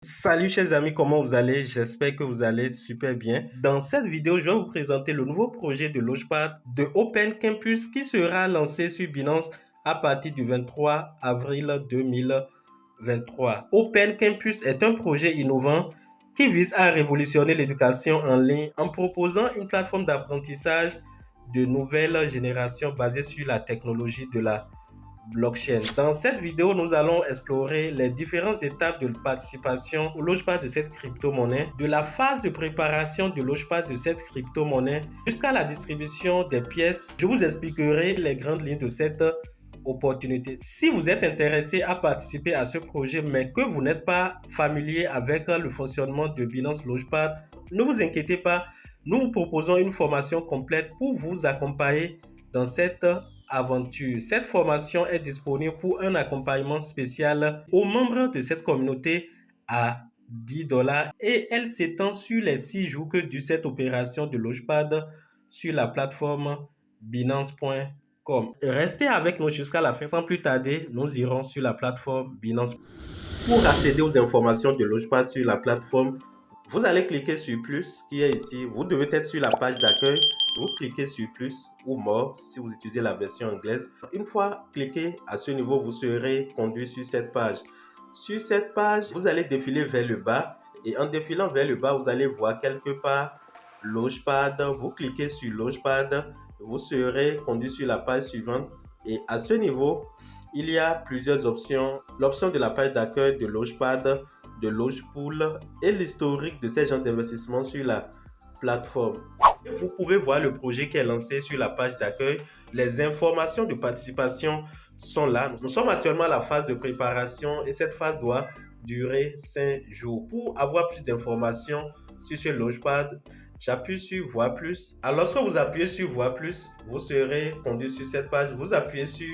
Salut chers amis, comment vous allez? J'espère que vous allez super bien. Dans cette vidéo, je vais vous présenter le nouveau projet de Launchpad de Open Campus qui sera lancé sur Binance à partir du 23 avril 2023. Open Campus est un projet innovant qui vise à révolutionner l'éducation en ligne en proposant une plateforme d'apprentissage de nouvelle génération basée sur la technologie de la blockchain. Dans cette vidéo, nous allons explorer les différentes étapes de participation au Launchpad de cette crypto-monnaie, de la phase de préparation du Launchpad de cette crypto-monnaie jusqu'à la distribution des pièces. Je vous expliquerai les grandes lignes de cette opportunité. Si vous êtes intéressé à participer à ce projet, mais que vous n'êtes pas familier avec le fonctionnement de Binance Launchpad, ne vous inquiétez pas, nous vous proposons une formation complète pour vous accompagner dans cette aventure. Cette formation est disponible pour un accompagnement spécial aux membres de cette communauté à 10$ et elle s'étend sur les 6 jours que dure cette opération de Launchpad sur la plateforme Binance.com. Restez avec nous jusqu'à la fin. Sans plus tarder, nous irons sur la plateforme Binance. Pour accéder aux informations de Launchpad sur la plateforme, vous allez cliquer sur plus qui est ici. Vous devez être sur la page d'accueil. Vous cliquez sur plus ou more si vous utilisez la version anglaise. Une fois cliqué à ce niveau, vous serez conduit sur cette page. Sur cette page, vous allez défiler vers le bas et en défilant vers le bas, vous allez voir quelque part Launchpad. Vous cliquez sur Launchpad, vous serez conduit sur la page suivante et à ce niveau, il y a plusieurs options. L'option de la page d'accueil de Launchpad, de Launchpool et l'historique de ces gens d'investissement sur la plateforme. Vous pouvez voir le projet qui est lancé sur la page d'accueil. Les informations de participation sont là. Nous sommes actuellement à la phase de préparation et cette phase doit durer 5 jours. Pour avoir plus d'informations sur ce Launchpad, j'appuie sur Voir plus. Alors, lorsque vous appuyez sur Voir plus, vous serez conduit sur cette page. Vous appuyez sur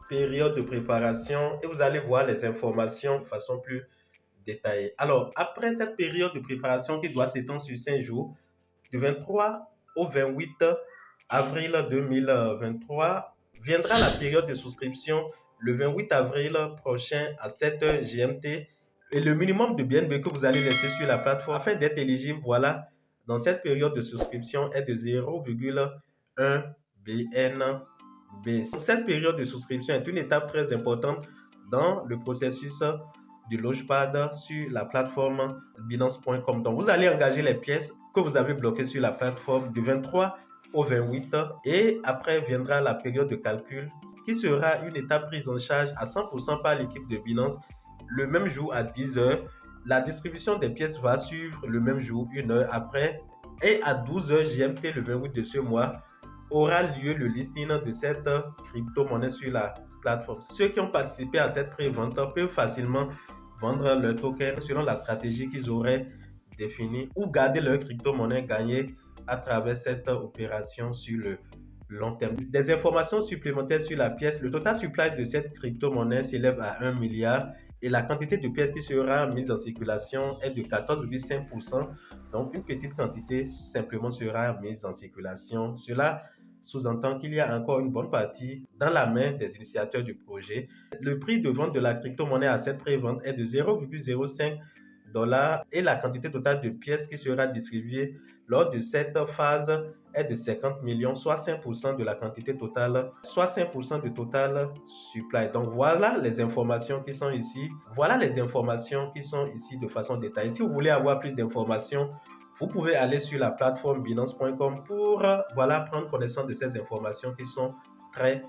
Période de préparation et vous allez voir les informations de façon plus détaillée. Alors, après cette période de préparation qui doit s'étendre sur 5 jours, du 23 au 28 avril 2023, viendra la période de souscription le 28 avril prochain à 7h GMT. Et le minimum de BNB que vous allez laisser sur la plateforme afin d'être éligible, voilà, dans cette période de souscription est de 0,1 BNB. Cette période de souscription est une étape très importante dans le processus du Launchpad sur la plateforme Binance.com. Donc, vous allez engager les pièces que vous avez bloquées sur la plateforme du 23 au 28 et après viendra la période de calcul qui sera une étape prise en charge à 100% par l'équipe de Binance le même jour à 10h. La distribution des pièces va suivre le même jour, une heure après, et à 12h GMT le 28 de ce mois aura lieu le listing de cette crypto-monnaie sur la plateforme. Ceux qui ont participé à cette pré-vente peuvent facilement vendre leur token selon la stratégie qu'ils auraient définie ou garder leur crypto-monnaie gagnée à travers cette opération sur le long terme. Des informations supplémentaires sur la pièce. Le total supply de cette crypto-monnaie s'élève à 1 milliard et la quantité de pièces qui sera mise en circulation est de 14,5%. Donc, une petite quantité simplement sera mise en circulation. Cela sous-entend qu'il y a encore une bonne partie dans la main des initiateurs du projet. Le prix de vente de la crypto-monnaie à cette pré-vente est de 0,05$ et la quantité totale de pièces qui sera distribuée lors de cette phase est de 50 millions, soit 5% de la quantité totale, soit 5% du total supply. Donc voilà les informations qui sont ici. Voilà les informations qui sont ici de façon détaillée. Si vous voulez avoir plus d'informations, vous pouvez aller sur la plateforme Binance.com pour prendre connaissance de ces informations qui sont très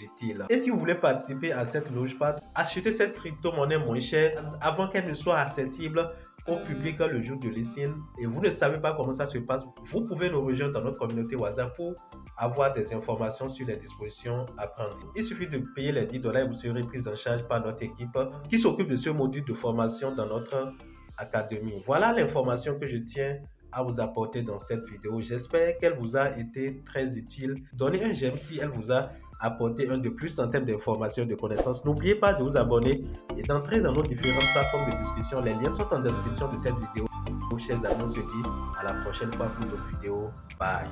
utiles. Et si vous voulez participer à cette Launchpad, achetez cette crypto-monnaie moins chère avant qu'elle ne soit accessible au public le jour du listing et vous ne savez pas comment ça se passe, vous pouvez nous rejoindre dans notre communauté WhatsApp pour avoir des informations sur les dispositions à prendre. Il suffit de payer les 10$ et vous serez pris en charge par notre équipe qui s'occupe de ce module de formation dans notre académie. Voilà l'information que je tiens à vous apporter dans cette vidéo. J'espère qu'elle vous a été très utile. Donnez un j'aime si elle vous a apporté un de plus en termes d'informations et de connaissances. N'oubliez pas de vous abonner et d'entrer dans nos différentes plateformes de discussion. Les liens sont en description de cette vidéo. Chers amis, on se dit à la prochaine fois pour d'autres vidéos. Bye.